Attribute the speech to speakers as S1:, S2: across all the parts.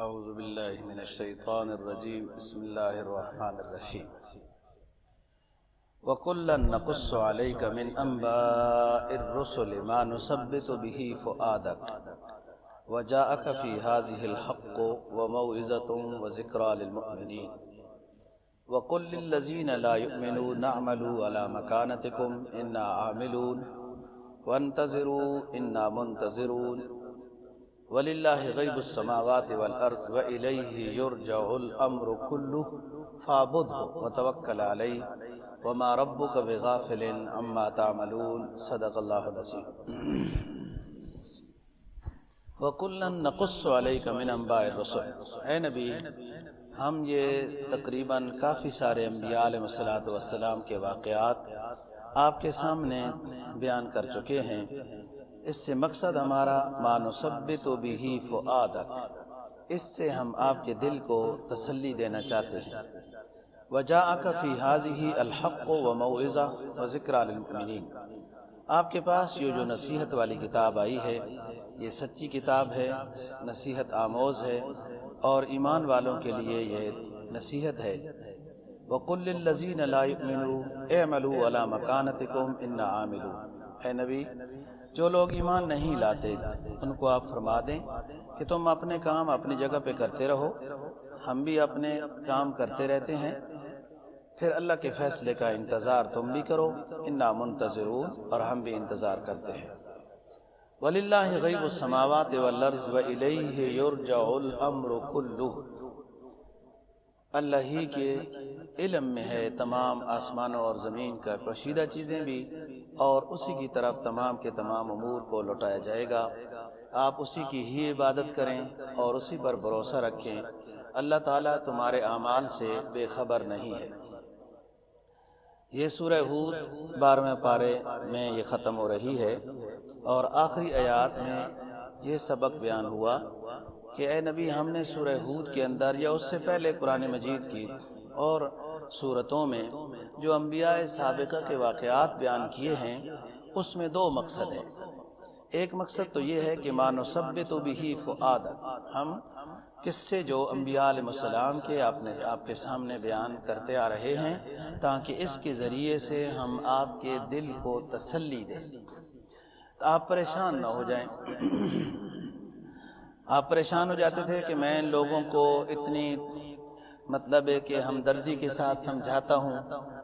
S1: اعوذ باللہ من الشیطان الرجیم بسم اللہ الرحمن الرحیم وَكُلًّا نَقُصُّ عَلَيْكَ مِنْ أَنْبَاءِ الرُّسُلِ مَا نُثَبِّتُ بِهِ فُؤَادَكَ وَجَاءَكَ فِي هَٰذِهِ الْحَقُّ وَمَوْعِظَةٌ وَذِكْرَىٰ لِلْمُؤْمِنِينَ وَقُل لِّلَّذِينَ لَا يُؤْمِنُونَ اعْمَلُوا عَلَىٰ مَكَانَتِكُمْ إِنَّا عَامِلُونَ وَانتَظِرُوا إِنَّا مُنتَظِرُونَ وَلِلَّهِ غَيْبُ السَّمَاوَاتِ وَالْأَرْضِ وَإِلَيْهِ يُرْجَعُ الْأَمْرُ كُلُّهُ فَاعْبُدْهُ وَتَوَكَّلْ عَلَيْهِ وَمَا رَبُّكَ بِغَافِلٍ عَمَّا تَعْمَلُونَ صدق اللہ العظیم۔ وَكُلًّا نَقُصُّ عَلَيْكَ مِنْ أَنْبَاءِ الرُّسُلِ، اے نبی ہم یہ تقریباً کافی سارے انبیاء علیہ السلام کے واقعات آپ کے سامنے بیان کر چکے ہیں۔ اس سے مقصد ہمارا ما نثبت بہ فؤادک، اس سے ہم آپ کے دل کو تسلی دینا چاہتے ہیں۔ وجاءک فی ہذہ الحق وموعظہ وذکریٰ للمؤمنین، آپ کے پاس یہ جو نصیحت والی کتاب آئی ہے یہ سچی کتاب ہے، نصیحت آموز ہے اور ایمان والوں کے لیے یہ نصیحت ہے۔ وَقُلْ لِلَّذِينَ لَا يُؤْمِنُونَ اعْمَلُوا عَلَىٰ مَكَانَتِكُمْ إِنَّا عَامِلُونَ، اے نبی جو لوگ ایمان نہیں لاتے ان کو آپ فرما دیں کہ تم اپنے کام اپنی جگہ پہ کرتے رہو، ہم بھی اپنے کام کرتے رہتے ہیں، پھر اللہ کے فیصلے کا انتظار تم بھی کرو، انا منتظرون، اور ہم بھی انتظار کرتے ہیں۔ وَلِلَّهِ غَيْبُ السَّمَاوَاتِ وَالْأَرْضِ وَإِلَيْهِ يُرْجَعُ الْأَمْرُ كُلُّهُ، اللہ ہی کے علم میں ہے تمام آسمانوں اور زمین کا پوشیدہ چیزیں بھی، اور اسی کی طرف تمام کے تمام امور کو لوٹایا جائے گا۔ آپ اسی کی ہی عبادت کریں اور اسی پر بھروسہ رکھیں، اللہ تعالیٰ تمہارے اعمال سے بے خبر نہیں ہے۔ یہ سورہ ہود 12ویں پارے میں یہ ختم ہو رہی ہے، اور آخری آیات میں یہ سبق بیان ہوا کہ اے نبی ہم نے سورہ ہود کے اندر یا اس سے پہلے قرآن مجید کی اور سورتوں میں جو انبیاء سابقہ کے واقعات بیان کیے ہیں اس میں دو مقصد ہیں۔ ایک مقصد تو یہ ہے کہ ما نثبت بہ فؤادک، ہم قصے جو انبیاء علیہ السلام کے آپ کے سامنے بیان کرتے آ رہے ہیں تاکہ اس کے ذریعے سے ہم آپ کے دل کو تسلی دیں، آپ پریشان نہ ہو جائیں۔ آپ پریشان ہو جاتے تھے کہ میں ان لوگوں کو اتنی مطلب ہے کہ ہمدردی کے ساتھ سمجھاتا ہوں،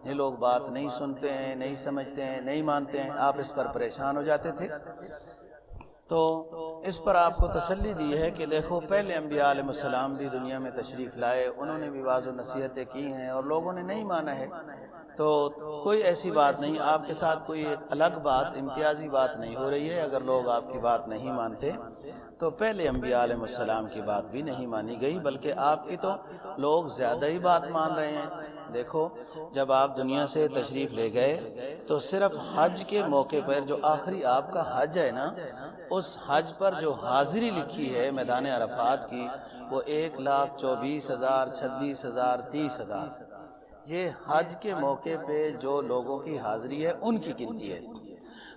S1: یہ لوگ بات نہیں سنتے ہیں، نہیں سمجھتے ہیں، نہیں مانتے ہیں، آپ اس پر پریشان ہو جاتے تھے۔ تو اس پر آپ کو تسلی دی ہے کہ دیکھو پہلے انبیاء علیہ السلام بھی دنیا میں تشریف لائے، انہوں نے بھی واضح نصیحتیں کی ہیں اور لوگوں نے نہیں مانا ہے، تو کوئی ایسی بات نہیں، آپ کے ساتھ کوئی ایک الگ بات، امتیازی بات نہیں ہو رہی ہے۔ اگر لوگ آپ کی بات نہیں مانتے تو پہلے انبیاء علیہ السلام کی بات بھی نہیں مانی گئی، بلکہ آپ کی تو لوگ زیادہ ہی بات مان رہے ہیں۔ دیکھو جب آپ دنیا سے تشریف لے گئے تو صرف حج کے موقع پر جو آخری آپ کا حج ہے نا، اس حج پر جو حاضری لکھی ہے میدان عرفات کی وہ 1,24,000 26,000 30,000، یہ حج کے موقع پہ جو لوگوں کی حاضری ہے ان کی گنتی ہے۔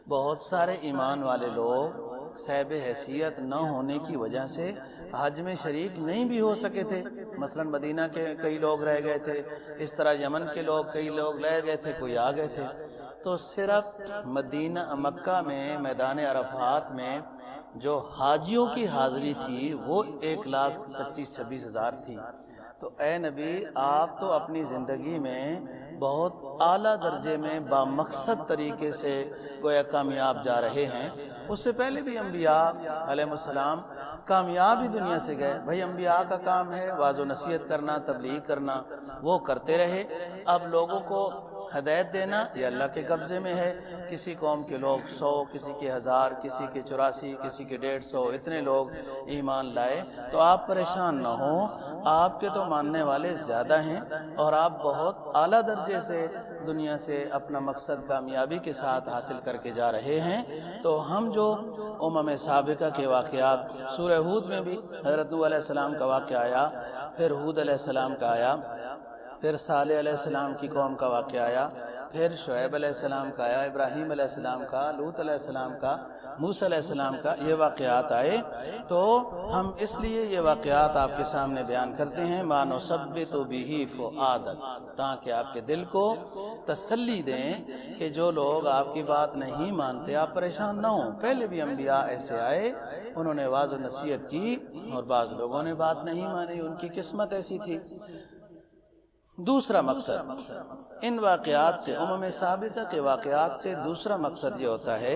S1: بہت سارے ایمان والے لوگ صاحب حیثیت نہ ہونے کی وجہ سے حج میں شریک نہیں بھی ہو سکے تھے، مثلا مدینہ کے کئی لوگ رہ گئے تھے، اس طرح یمن کے لوگ کئی لوگ رہ گئے تھے، کوئی آ گئے تھے، تو صرف مکہ میں میدان عرفات میں جو حاجیوں کی حاضری تھی وہ 1,25,000 تھی۔ تو اے نبی آپ تو اپنی زندگی میں بہت اعلیٰ درجے میں بامقصد طریقے سے گویا کامیاب جا رہے ہیں۔ اس سے پہلے بھی انبیاء علیہ السلام کامیاب ہی دنیا سے گئے، بھائی انبیاء کا کام ہے واضح و نصیحت کرنا، تبلیغ کرنا، وہ کرتے رہے۔ اب لوگوں کو ہدایت دینا یہ اللہ کے قبضے میں ہے، کسی قوم کے لوگ 100، کسی کے 1000، کسی کے 84، کسی کے 150، اتنے لوگ ایمان لائے، تو آپ پریشان نہ ہوں، آپ کے تو ماننے والے زیادہ ہیں اور آپ بہت اعلیٰ درجے سے دنیا سے اپنا مقصد کامیابی کے ساتھ حاصل کر کے جا رہے ہیں۔ تو ہم جو سابقہ کے واقعات، سورہ ہود میں بھی حضرت نوح علیہ السلام کا واقعہ آیا، پھر ہود علیہ السلام کا آیا، پھر صالح علیہ السلام کی قوم کا واقعہ آیا، پھر شعیب علیہ السلام کا آیا، ابراہیم علیہ السلام کا، لوط علیہ السلام کا، موسیٰ علیہ السلام کا، یہ واقعات آئے تو ہم اس لیے یہ واقعات آپ کے سامنے بیان کرتے ہیں مَا نُثَبِّتُ بِهِ فُؤَادَكَ، تاکہ آپ کے دل کو تسلی دیں کہ جو لوگ آپ کی بات نہیں مانتے آپ پریشان نہ ہوں۔ پہلے بھی انبیاء ایسے آئے، انہوں نے واعظ و نصیحت کی اور بعض لوگوں نے بات نہیں مانی، ان کی قسمت ایسی تھی۔ دوسرا مقصد ان واقعات سے، ثابتہ کے واقعات سے دوسرا مقصد یہ ہوتا ہے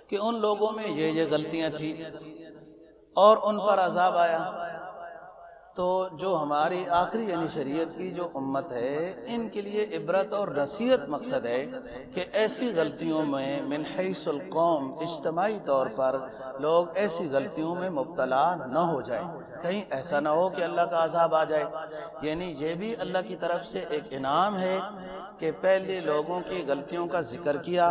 S1: کہ ان لوگوں میں یہ غلطیاں تھیں اور ان پر عذاب آیا، تو جو ہماری آخری یعنی شریعت کی جو امت ہے ان کے لیے عبرت اور نصیحت مقصد ہے کہ ایسی غلطیوں میں من حیث القوم اجتماعی طور پر لوگ ایسی غلطیوں میں مبتلا نہ ہو جائیں، کہیں ایسا نہ ہو کہ اللہ کا عذاب آ جائے۔ یعنی یہ بھی اللہ کی طرف سے ایک انعام ہے کہ پہلے لوگوں کی غلطیوں کا ذکر کیا،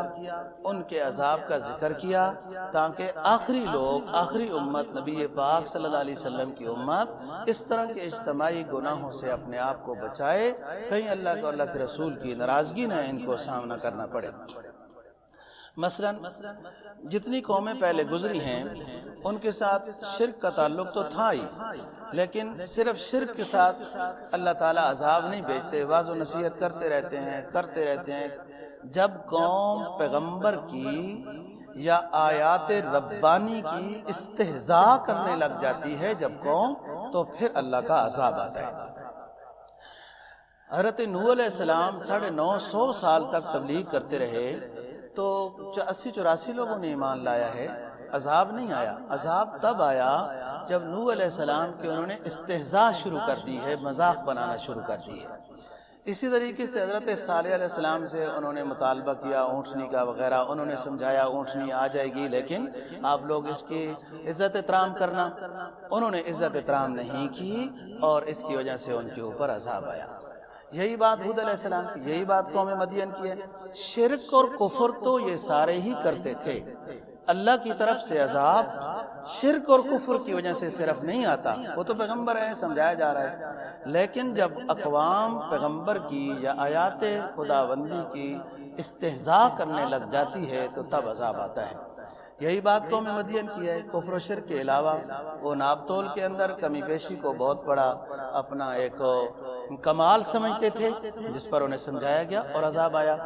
S1: ان کے عذاب کا ذکر کیا، تاکہ آخری لوگ، آخری امت نبی پاک صلی اللہ علیہ وسلم کی امت اس طرح کے اجتماعی گناہوں سے اپنے آپ کو بچائے، کہیں اللہ کو، اللہ کے رسول کی ناراضگی نہ ان کو سامنا کرنا پڑے۔ مثلا جتنی قومیں پہلے گزری ہیں ان کے ساتھ شرک کا تعلق تو تھا ہی، لیکن صرف شرک کے ساتھ اللہ تعالیٰ عذاب نہیں بھیجتے، واعظ و نصیحت کرتے رہتے ہیں۔ جب قوم پیغمبر کی یا آیات ربانی کی استہزاء کرنے لگ جاتی ہے جب قوم، تو پھر اللہ کا عذاب آتا ہے۔ حضرت نوح علیہ السلام 950 سال تک تبلیغ کرتے رہے تو 80-84 لوگوں نے ایمان لایا ہے، عذاب نہیں آیا۔ عذاب تب آیا جب نوح علیہ السلام کے انہوں نے استہزاء شروع کر دی ہے، مذاق بنانا شروع کر دی ہے۔ اسی طریقے سے حضرت صالح علیہ السلام سے انہوں نے مطالبہ کیا اونٹنی کا وغیرہ، انہوں نے سمجھایا اونٹنی آ جائے گی لیکن آپ لوگ اس کی عزت احترام کرنا، انہوں نے عزت احترام نہیں کی اور اس کی وجہ سے ان کے اوپر عذاب آیا۔ یہی بات حود علیہ السلام کی، یہی بات قوم مدین کی ہے۔ شرک اور کفر تو یہ سارے ہی کرتے تھے، اللہ کی طرف سے عذاب شرک اور کفر کی وجہ سے صرف نہیں آتا، وہ تو پیغمبر ہیں، سمجھایا جا رہا ہے، لیکن جب اقوام پیغمبر کی یا آیات خداوندی کی استہزاء کرنے لگ جاتی ہے تو تب عذاب آتا ہے۔ یہی بات قوم مدین کی ہے۔ کفر و شرک کے علاوہ وہ ناپ تول کے اندر کمی بیشی کو بہت بڑا اپنا ایک کمال سمجھتے تھے، جس پر انہیں سمجھایا گیا اور عذاب آیا۔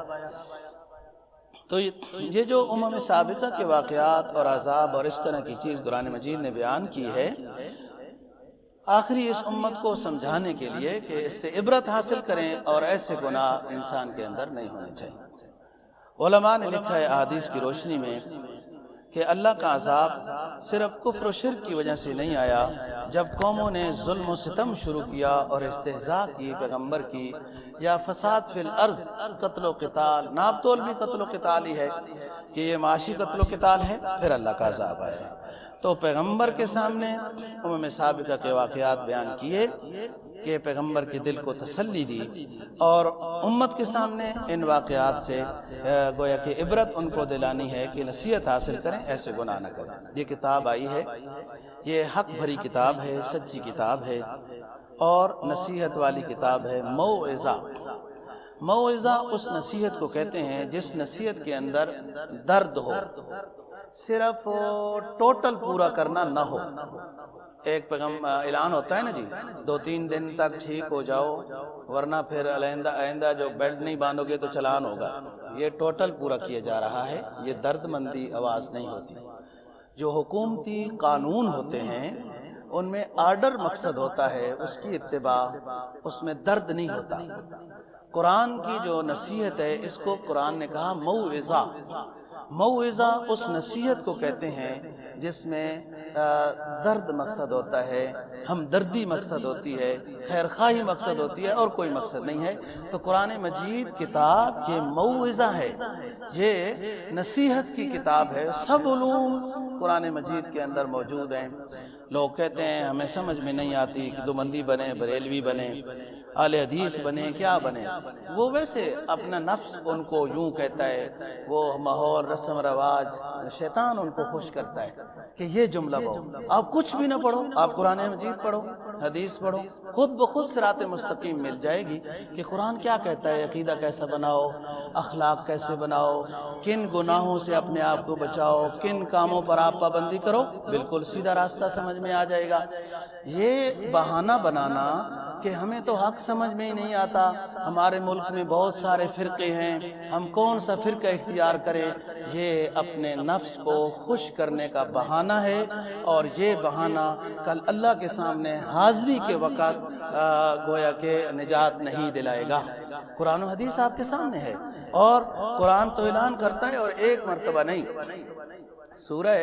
S1: تو یہ جو سابقہ کے واقعات اور عذاب اور اس طرح کی چیز قرآن مجید نے بیان کی ہے، آخری اس امت کو سمجھانے کے لیے کہ اس سے عبرت حاصل کریں اور ایسے گناہ انسان کے اندر نہیں ہونے چاہیے۔ علماء نے لکھا ہے احادیث کی روشنی میں کہ اللہ کا عذاب صرف کفر و شرک کی وجہ سے نہیں آیا، جب قوموں نے ظلم و ستم شروع کیا اور استہزاء کی پیغمبر کی، یا فساد فی الارض، قتل و قتال، ناپ تول بھی قتل و قتال ہی ہے کہ یہ معاشی قتل و قتال ہے، پھر اللہ کا عذاب آیا۔ تو پیغمبر کے سامنے سابقہ کے واقعات بیان کیے کہ پیغمبر کے دل کو تسلی دی، اور امت کے سامنے ان واقعات سے گویا کہ عبرت ان کو دلانی ہے کہ نصیحت حاصل کریں، ایسے گناہ نہ کریں۔ یہ کتاب آئی ہے، یہ حق بھری کتاب ہے، سچی کتاب ہے اور نصیحت والی کتاب ہے۔ موعظہ اس نصیحت کو کہتے ہیں جس نصیحت کے اندر درد ہو، صرف ٹوٹل پورا کرنا نہ ہو۔ ایک اعلان ہوتا ہے نا جی، 2-3 دن تک ٹھیک ہو جاؤ ورنہ پھر آئندہ جو بیلٹ نہیں باندھو گے تو چلان ہوگا، یہ ٹوٹل پورا کیا جا رہا ہے، یہ درد مندی آواز نہیں ہوتی۔ جو حکومتی قانون ہوتے ہیں ان میں آرڈر مقصد ہوتا ہے، اس کی اتباع، اس میں درد نہیں ہوتا۔ قرآن کی جو نصیحت ہے اس کو قرآن نے کہا موعظہ اس نصیحت کو کہتے ہیں جس میں درد مقصد ہوتا ہے، ہمدردی مقصد ہوتی ہے، خیرخواہی مقصد ہوتی ہے، اور کوئی مقصد نہیں ہے۔ تو قرآن مجید کتاب یہ موعظہ ہے، یہ نصیحت کی کتاب ہے۔ سب علوم قرآن مجید کے اندر موجود ہیں۔ لوگ کہتے ہیں ہمیں سمجھ میں نہیں آتی کہ دیوبندی بنے، بریلوی بنے، اہل حدیث بنے، کیا بنے۔ وہ ویسے اپنا نفس ان کو یوں کہتا ہے، وہ ماحول، رسم رواج، شیطان ان کو خوش کرتا ہے کہ یہ جملہ پڑھو۔ آپ کچھ بھی نہ پڑھو، آپ قرآن مجید پڑھو، حدیث پڑھو، خود بخود صراط مستقیم مل جائے گی کہ قرآن کیا کہتا ہے، عقیدہ کیسا بناؤ، اخلاق کیسے بناؤ، کن گناہوں سے اپنے آپ کو بچاؤ، کن کاموں پر آپ پابندی کرو، بالکل سیدھا راستہ سمجھ میں آ جائے گا۔ یہ بہانہ بنانا کہ ہمیں تو حق سمجھ میں ہی نہیں آتا، ہمارے ملک میں بہت سارے فرقے ہیں، ہم کون سا فرقہ اختیار کریں، یہ اپنے نفس کو خوش کرنے کا بہانہ ہے، اور یہ بہانہ کل اللہ کے سامنے حاضری کے وقت گویا کہ نجات نہیں دلائے گا۔ قرآن و حدیث آپ کے سامنے ہے، اور قرآن تو اعلان کرتا ہے، اور ایک مرتبہ نہیں، سورہ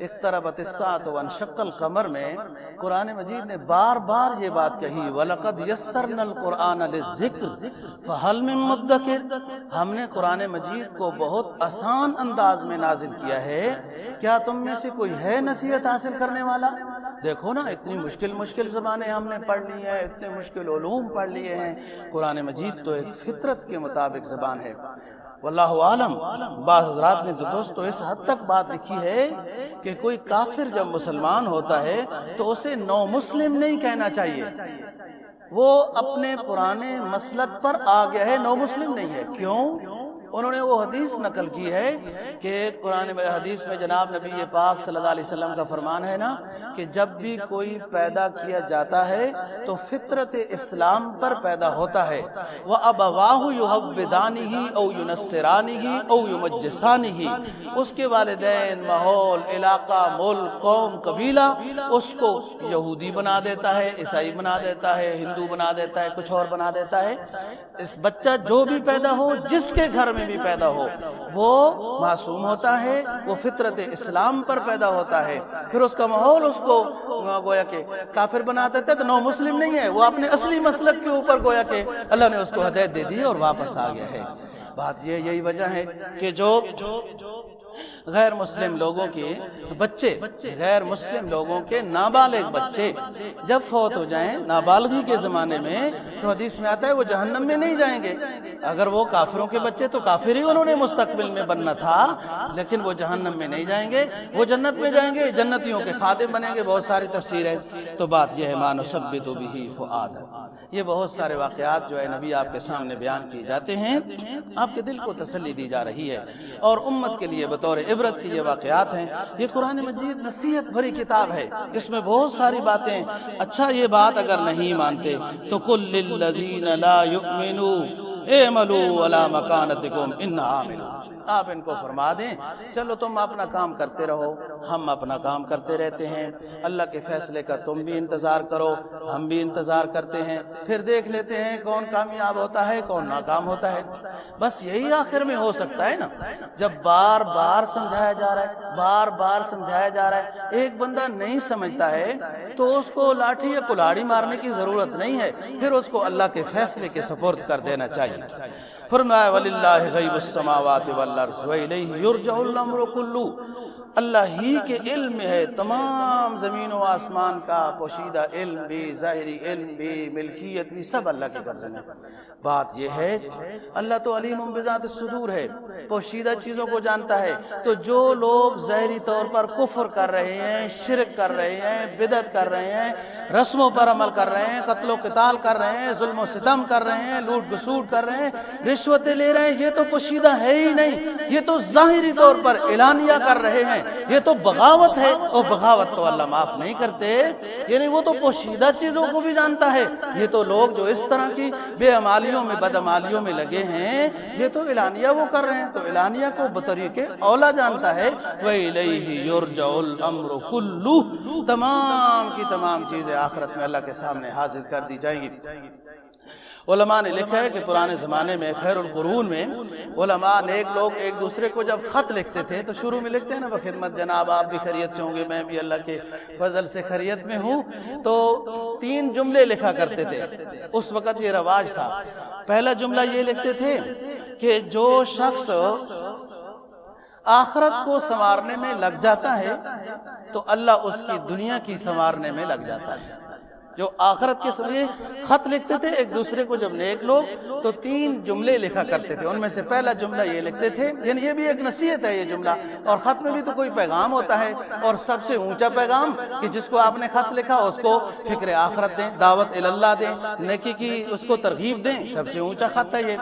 S1: اقتربت الساعۃ وانشق القمر میں قرآن مجید نے بار بار یہ بات کہی، وَلَقَدْ يَسَّرْنَا الْقُرْآنَ لِلذِّكْرِ فَهَلْ مِن مُدَّكِرٍ۔ ہم نے قرآن مجید کو بہت آسان انداز میں نازل کیا ہے، کیا تم میں سے کوئی ہے نصیحت حاصل کرنے والا؟ دیکھو نا، اتنی مشکل زبانیں ہم نے پڑھ لی ہیں، اتنے مشکل علوم پڑھ لیے ہیں، قرآن مجید تو ایک فطرت کے مطابق زبان ہے۔ واللہ عالم، بعض حضرات نے تو دوستو اس حد تک بات لکھی ہے کہ کوئی کافر جب مسلمان ہوتا ہے تو اسے نو مسلم نہیں کہنا چاہیے، وہ اپنے پرانے مسلک پر آ گیا ہے، نو مسلم نہیں ہے۔ کیوں؟ انہوں نے وہ حدیث نقل کی ہے کہ قرآن حدیث میں جناب نبی پاک صلی اللہ علیہ وسلم کا فرمان ہے نا کہ جب بھی کوئی پیدا کیا جاتا ہے تو فطرت اسلام پر پیدا ہوتا ہے، وَأَبَوَاهُ يُحَوِّدَانِهِ أَوْ يُنَصِّرَانِهِ أَوْ يُمَجِّسَانِهِ، اس کے والدین، ماحول، علاقہ، ملک، قوم، قبیلہ اس کو یہودی بنا دیتا ہے، عیسائی بنا دیتا ہے، ہندو بنا دیتا ہے، کچھ اور بنا دیتا ہے۔ اس بچہ جو بھی پیدا ہو، جس کے گھر میں بھی پیدا ہو، وہ معصوم ہوتا ہے، وہ فطرت اسلام پر پیدا ہوتا ہے، پھر اس کا ماحول اس کو گویا کہ کافر بنا دیتا ہے تو نو مسلم نہیں ہے، وہ اپنے اصلی مسلک کے اوپر گویا کہ اللہ نے اس کو ہدایت دے دی اور واپس آ گیا ہے۔ بات یہی وجہ ہے کہ جو غیر مسلم لوگوں کے بچے، غیر مسلم لوگوں کے نابالغ بچے جب فوت ہو جائیں نابالغی کے زمانے میں، تو حدیث میں آتا ہے وہ جہنم میں نہیں جائیں گے۔ اگر وہ کافروں کے بچے تو کافر ہی انہوں نے مستقبل میں بننا تھا، لیکن وہ جہنم میں نہیں جائیں گے، وہ جنت میں جائیں گے، جنتیوں کے خادم بنیں گے۔ بہت ساری تفسیر ہے، تو بات یہ ہے مَا نُثَبِّتُ بِهِ فُؤَادَكَ، یہ بہت سارے واقعات جو ہے نبی آپ کے سامنے بیان کیے جاتے ہیں، آپ کے دل کو تسلی دی جا رہی ہے، اور امت کے لیے بطور عبرت کی یہ واقعات ہیں۔ یہ قرآن مجید نصیحت بھری کتاب ہے، اس میں بہت ساری باتیں۔ اچھا، یہ بات اگر نہیں مانتے تو قُل لِّلَّذِينَ لَا يُؤْمِنُوا اعْمَلُوا عَلَىٰ مَكَانَتِكُمْ إِنَّا عَامِلُونَ، آپ ان کو فرما دیں چلو تم اپنا کام کرتے رہو، ہم اپنا کام کرتے رہتے ہیں، اللہ کے فیصلے کا تم بھی انتظار کرو، ہم بھی انتظار کرتے ہیں، پھر دیکھ لیتے ہیں کون کامیاب ہوتا ہے کون ناکام ہوتا ہے۔ بس یہی آخر میں ہو سکتا ہے نا، جب بار بار سمجھایا جا رہا ہے، بار بار سمجھایا جا رہا ہے، ایک بندہ نہیں سمجھتا ہے تو اس کو لاٹھی یا کلاڑی مارنے کی ضرورت نہیں ہے، پھر اس کو اللہ کے فیصلے کے سپرد کر دینا چاہیے۔ فرمایا وَلِلَّهِ غَيْبُ السَّمَاوَاتِ وَالْأَرْضِ وَإِلَيْهِ يُرْجَعُ الْأَمْرُ كُلُّهُ، اللہ ہی کے علم میں ہے تمام زمین و آسمان کا پوشیدہ علم بھی، ظاہری علم بھی، ملکیت بھی، سب اللہ کے قبضے میں۔ بات یہ ہے اللہ تو علیم بذات الصدور ہے، پوشیدہ چیزوں کو جانتا ہے، تو جو لوگ ظاہری طور پر کفر کر رہے ہیں، شرک کر رہے ہیں، بدعت کر رہے ہیں، رسموں پر عمل کر رہے ہیں، قتل و قتال کر رہے ہیں، ظلم و ستم کر رہے ہیں، لوٹ گسوٹ کر رہے ہیں، رشوتیں لے رہے ہیں، یہ تو پوشیدہ ہے ہی نہیں، یہ تو ظاہری طور پر اعلانیہ کر رہے ہیں، یہ تو بغاوت ہے، اور بغاوت تو اللہ معاف نہیں کرتے، یعنی وہ تو پوشیدہ چیزوں کو بھی جانتا ہے۔ یہ تو لوگ جو اس طرح کی بے عمالیوں میں، بدعمالیوں میں لگے ہیں، یہ تو اعلانیہ وہ کر رہے ہیں، تو اعلانیہ کو بطریق اولا جانتا ہے۔ وَإِلَيْهِ يُرْجَعُ الْأَمْرُ كُلُّهُ، تمام کی تمام چیزیں آخرت میں اللہ کے سامنے حاضر کر دی جائیں گی۔ علماء نے لکھا ہے کہ پرانے زمانے میں خیر القرون میں علماء نیک لوگ ایک دوسرے کو جب خط لکھتے تھے تو شروع میں لکھتے ہیں نا بخدمت جناب آپ بھی خیریت سے ہوں گے، میں بھی اللہ کے فضل سے خیریت میں ہوں، تو 3 جملے لکھا کرتے تھے، اس وقت یہ رواج تھا۔ پہلا جملہ یہ لکھتے تھے کہ جو شخص آخرت کو سنوارنے میں لگ جاتا ہے تو اللہ اس کی دنیا کی سنوارنے میں لگ جاتا ہے۔ جو آخرت کے سمجھے خط لکھتے تھے ایک دوسرے کو جب نیک لوگ تو 3 جملے لکھا کرتے تھے، ان میں سے پہلا جملہ یہ لکھتے تھے، یعنی یہ بھی ایک نصیحت ہے یہ جملہ، اور خط میں بھی تو کوئی پیغام ہوتا ہے، اور سب سے اونچا پیغام کہ جس کو آپ نے خط لکھا اس کو فکر آخرت دیں، دعوت اللہ دیں، نیکی کی اس کو ترغیب دیں، سب سے اونچا خط ہے یہ۔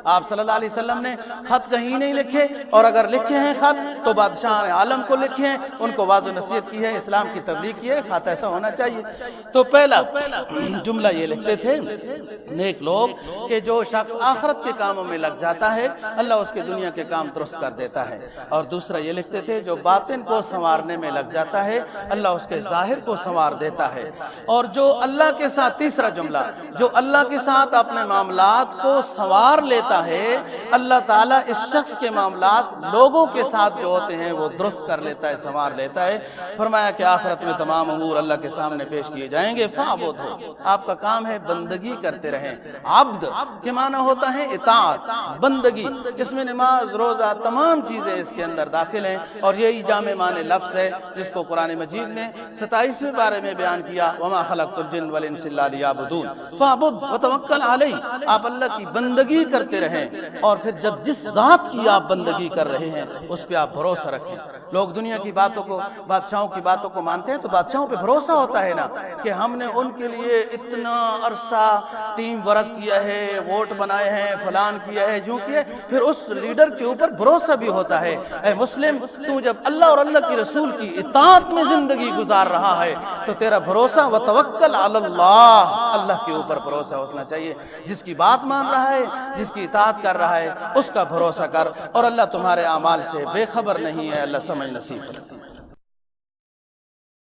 S1: آپ صلی اللہ علیہ وسلم نے خط کہیں نہیں لکھے، اور اگر لکھے ہیں خط تو بادشاہ عالم کو لکھے ہیں، ان کو واضح نصیحت کی ہے، اسلام کی تبلیغ کی ہے، خط ایسا ہونا چاہیے۔ تو پہلا جملہ یہ لکھتے تھے نیک لوگ کہ جو شخص آخرت کے کاموں میں لگ جاتا ہے اللہ اس کے دنیا کے کام درست کر دیتا ہے، اور دوسرا یہ لکھتے تھے جو باطن کو سنوارنے میں لگ جاتا ہے اللہ اس کے ظاہر کو سنوار دیتا ہے، اور جو اللہ کے ساتھ، تیسرا جملہ، جو اللہ کے ساتھ اپنے معاملات کو سنوار لیتا ہے اللہ تعالیٰ اس شخص کے معاملات لوگوں کے ساتھ جو ہوتے ہیں وہ درست کر لیتا ہے، سنوار لیتا ہے۔ فرمایا کہ آخرت میں تمام امور اللہ کے سامنے پیش کیے جائیں گے، فاعبد، آپ کا کام ہے بندگی کرتے رہیں۔ عبد کے معنی ہوتا ہے اطاعت، بندگی، اس میں نماز، روزہ، تمام چیزیں اس کے اندر داخل ہیں، اور یہی جامع معنی لفظ ہے جس کو قرآن مجید نے 27ویں بارے میں بیان کیا، وما خلقت الجن والانس الا لیعبدون، فاعبد وتوکل علیہ، آپ اللہ کی بندگی کرتے رہیں، اور پھر جب جس ذات کی آپ بندگی کر رہے ہیں اس پہ آپ بھروسہ رکھیں۔ لوگ دنیا کی باتوں کو، بادشاہوں کی باتوں کو مانتے ہیں تو بادشاہوں پہ بھروسہ ہوتا ہے نا کہ ہم نے ان کے لیے اتنا عرصہ ٹیم ورک کیا ہے، ووٹ بنائے ہیں، فلان کیا ہے، جو کیا، پھر اس لیڈر کے اوپر بھروسہ بھی ہوتا ہے۔ اے مسلم، تو جب اللہ اور اللہ کی رسول کی اطاعت میں زندگی گزار رہا ہے تو تیرا بھروسہ وتوکل علی اللہ، اللہ کے اوپر بھروسہ ہونا چاہیے۔ جس کی بات مان رہا ہے، جس کی اطاعت کر رہا ہے اس کا بھروسہ کر، اور اللہ تمہارے اعمال سے بے خبر نہیں ہے، اللہ سمجھ نصیب فرمائے۔